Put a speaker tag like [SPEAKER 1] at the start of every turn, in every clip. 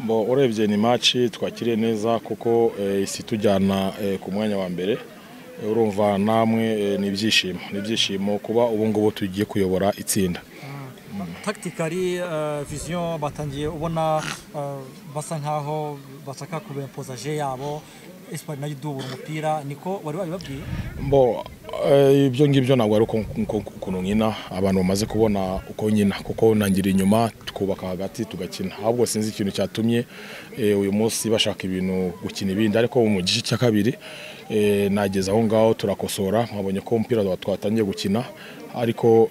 [SPEAKER 1] Bo urebye ni match twakiriye neza kuko isi tujyana ku mwanya wa mbere urumva namwe ni ibyishimo kuba ubu ngubu tugiye kuyobora itsinda.
[SPEAKER 2] Tactically vision batangiye ubona basa nkaho bashaka kubempoza je yabo Espoir nayo dubura umupira niko wari babwiye.
[SPEAKER 1] Bo ibyo ngibyo ntabwo ari ukuntu nkina abantu bamaze kubona uko nkina kuko nangira inyuma tukubaka hagati tugakina ahubwo sinzi ikintu cyatumye uyu munsi bashaka ibintu gukina ibindi ariko mu gice cya kabiri nageze aho ngaho turakosora nkabonye ko umupira twatangiye gukina ariko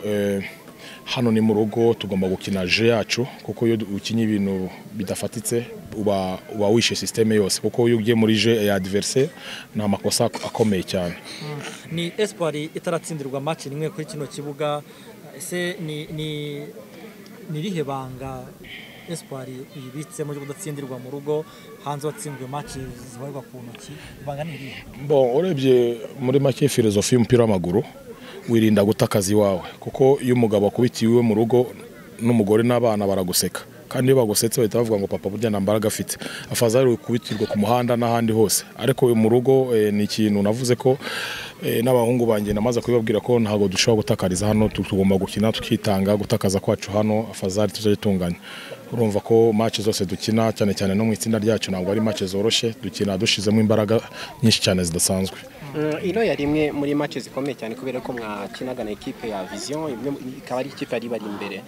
[SPEAKER 1] hano ni mu rugo tugomba gukina je yacu kuko iyo ukinye ibintu bidafatitse uba wishe systeme yose kuko iyo ugiye muri je ya adversaire na makosa akomeye cyane.
[SPEAKER 2] Ni Espoir itaratsindirwa match nimwe kuri kino kibuga ese ni rihe banga Espoir ibitse mu kudatsindirwa mu rugo hanze watsinzwe match zibarwa ku ntoki banga ni rihe?
[SPEAKER 1] Bon urebye muri make filosofi y'umupira w'amaguru wirinda gutakaza iwawe kuko iyo umugabo akubitiwe mu rugo n'umugore n'abana baraguseka kandi iyo bagusetse bahita bavuga ngo papa burya nta mbaraga afite afazari kubitirwa ku muhanda n'ahandi hose ariko mu rugo ni ikintu navuze ko n'abahungu banjye namaze kubibabwira ko ntago dushobora gutakariza hano tugomba gukina tukitanga gutakaza kwacu hano afazari tuzayitunganya. Urumva ko match zose dukina cyane cyane no mu itsinda ryacu ntabwo ari match zoroshe dukina dushizemo imbaraga nyinshi cyane zidasanzwe.
[SPEAKER 3] Ino yari imwe muri match zikomeye cyane kubera ko mwakinaga na equipe ya Vision ikaba ari ikipe yari bari imbere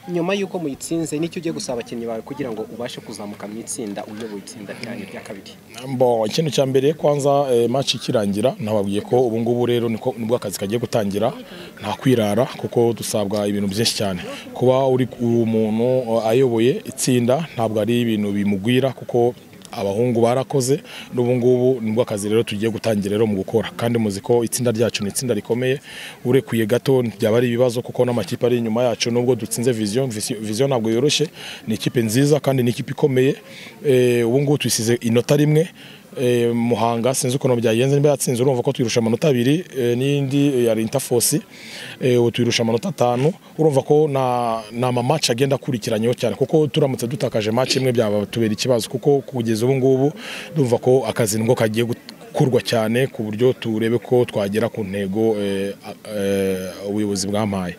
[SPEAKER 3] nyuma yuko muyitsinze nicyo ugiye gusaba abakinnyi bawe kugira ngo ubashe kuzamuka mu itsinda uyoboye itsinda rya kabiri.
[SPEAKER 1] Bon ikintu cya mbere kwanza match ikirangira nababwiye ko ubu ngubu rero nibwo akazi kagiye gutangira nta kwirara kuko dusabwa ibintu byinshi cyane kuba uri umuntu ayoboye itsinda ntabwo ari ibintu bimugwira kuko abahungu barakoze n'ubu ngubu nibwo akazi rero tugiye gutangira rero mu gukora kandi muziko itsinda ryacu ni itsinda rikomeye urekuye gato byaba ari ibibazo kuko n'amakipe ari inyuma yacu nubwo dutsinze Vision ntabwo yoroshe ni ikipe nziza kandi ni ikipe ikomeye ubu ngubu twisize inota rimwe Muhanga sinzi uko byagenze niba yatsinze urumva ko twirusha amanota 2 n'indi ya Interforce twirusha amanota 5 urumva ko na match agenda kurikiranyeho cyane kuko turamutse dutakaje match imwe byaba tubera ikibazo kuko kugeza ubu ngubu ndumva ko akazi ngo kagiye kurwa cyane ku buryo turebe ko twagera ku ntego ubuyobozi bwamaye.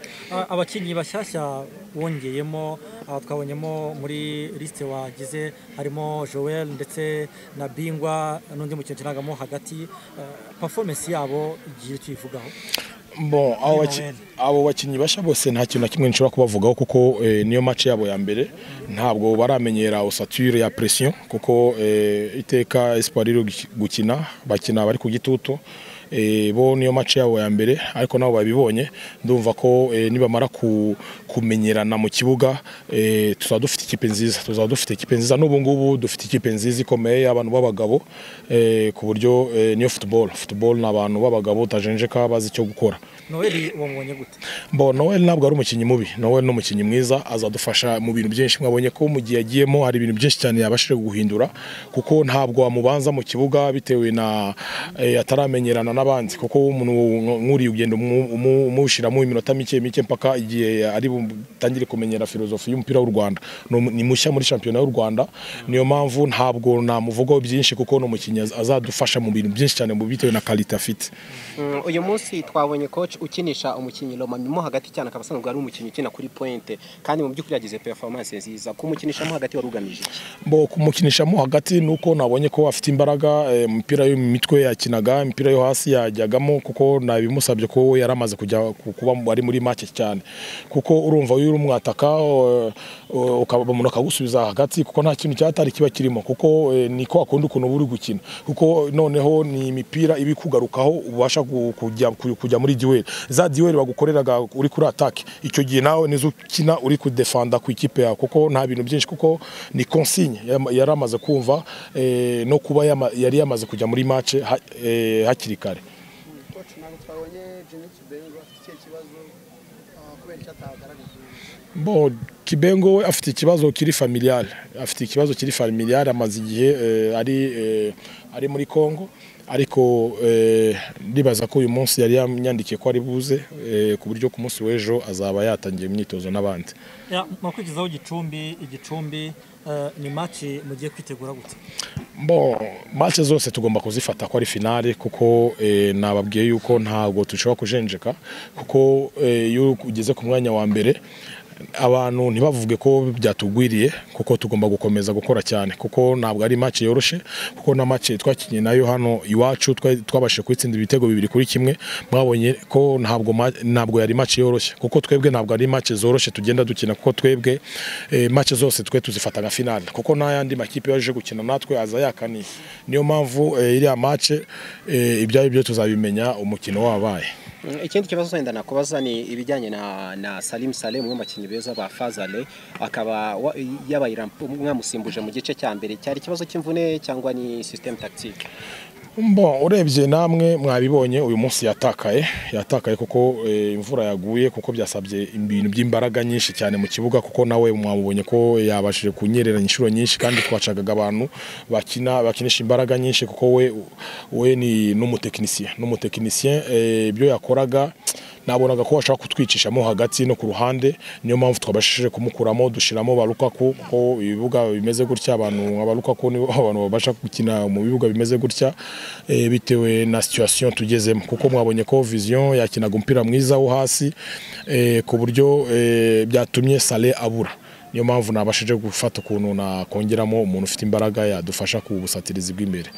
[SPEAKER 2] Abakinnyi bashyashya wongeyemo twabonyemo muri liste wagize harimo Joel ndetse na Bingwa n'undi mukino kinagamo hagati performance yabo igiye twivugaho.
[SPEAKER 1] Bon abo bakinnyi basha bose nta kintu na kimwe nshobora kubavugaho kuko niyo match yabo ya mbere ntabwo baramenyera osature ya pression kuko iteka Espoir gukina bakina bari ku gitutu bo niyo match yabo ya mbere ariko nabo babibonye ndumva ko nibamara kumenyerana mu kibuga tuzadufite ikipe nziza n'ubu ngubu dufite ikipe nziza ikomeye abantu b'abagabo ku buryo niyo football n'abantu b'abagabo tajenjeka bazi icyo gukora.
[SPEAKER 2] Noel wamubonye gute?
[SPEAKER 1] Bo Noel ntabwo ari umukinnyi mubi Noel no umukinnyi mwiza azadufasha mu bintu byinshi mwabonye ko mu gihe agiyemo hari ibintu byinshi cyane yabashije guhindura kuko ntabwo amubanza mu kibuga bitewe na ataramenyerana n'abandi kuko umuntu nk'uri ugenda umushiramo iminota mike mpaka igihe ari butangire kumenyera filosofi y'umupira w'u Rwanda ni mushya muri champion y'u Rwanda niyo mpamvu ntabwo namuvugaho byinshi kuko no mukinnyi azadufasha mu bintu byinshi cyane mu bitewe na quality afite.
[SPEAKER 3] Uyu munsi twabonye coach ukinisha umukinnyi Romami mo hagati cyane akabasanzwe ari umukinnyi ukina kuri point kandi mu by'ukuri yagize performance nziza kumukinisha mo hagati warugamije.
[SPEAKER 1] Bo kumukinisha mo hagati nuko nabonye ko afite imbaraga umupira yo mu mitwe yakinaga imipira yo hasi yajyagamo kuko nabimusabye ko yaramaze kujya kuba ari muri match cyane kuko urumva uri umwataka umuntu akagusubiza hagati kuko nta kintu cyatari kiba kirimo kuko niko akunda ukuntu buri gukina kuko noneho ni imipira ibikugarukaho ubasha kujya muri duel za duel bagukoreraga uri kuri attack icyo gihe nawe nizo ukina uri kudefenda ku ikipe yawe kuko nta bintu byinshi kuko ni consigne yaramaze kumva no kuba yari yamaze kujya muri match hakiri kare. Bo Kibengo we afite ikibazo kiri familial amaze igihe ari muri Congo ariko ndibaza ko uyu munsi yari yanyandikiye ko ari buze ku buryo ku munsi w'ejo azaba yatangiye imyitozo n'abandi.
[SPEAKER 2] Nakwigizaho Igicumbi ni match mugiye kwitegura gute?
[SPEAKER 1] Bon, match zose tugomba kuzifata ko ari finale kuko nababwiye yuko ntago tushobora kujenjeka kuko iyo ugeze ku mwanya wa mbere abantu ntibavuge ko byatugwiriye kuko tugomba gukomeza gukora cyane kuko ntabwo ari match yoroshe kuko na match twakinye nayo hano iwacu twabashije kwitsinda ibitego 2-1 mwabonye ko ntabwo yari match yoroshe kuko twebwe ntabwo ari match zoroshe tugenda dukina kuko twebwe match zose tuzifata nka finale kuko n'ayandi makipe yaje gukina natwe aza yakaniye niyo mpamvu iriya match ibyayo byo tuzabimenya umukino wabaye.
[SPEAKER 3] Ikindi kibazo wenda nakubaza ni ibijyanye na Salim Saleh umwe makinyi beza ba Fazale akaba yabayira mwamusimbuje mu gice cya mbere cyari ikibazo cy'imvune cyangwa ni system tactique?
[SPEAKER 1] Bon, urebye namwe mwabibonye uyu munsi yatakaye kuko imvura yaguye kuko byasabye ibintu by'imbaraga nyinshi cyane mu kibuga kuko nawe mwamubonye ko yabashije kunyerera inshuro nyinshi kandi twacagaga abantu bakinisha imbaraga nyinshi kuko we ni n'umutekinisien ibyo yakoraga nabonaga ko bashaka kutwicishamo hagati no ku ruhande niyo mpamvu twabashije kumukuramo dushiramo Balukaku ko ibibuga bimeze gutya abantu Balukaku nibo abantu babasha gukina mu bibuga bimeze gutya bitewe na situation tugezemo kuko mwabonye ko Vision yakinaga umupira mwiza wo hasi ku buryo byatumye Saleh abura niyo mpamvu nabashije gufata ukuntu na kongeramo umuntu ufite imbaraga yadufasha ku busatirizi bw'imbere.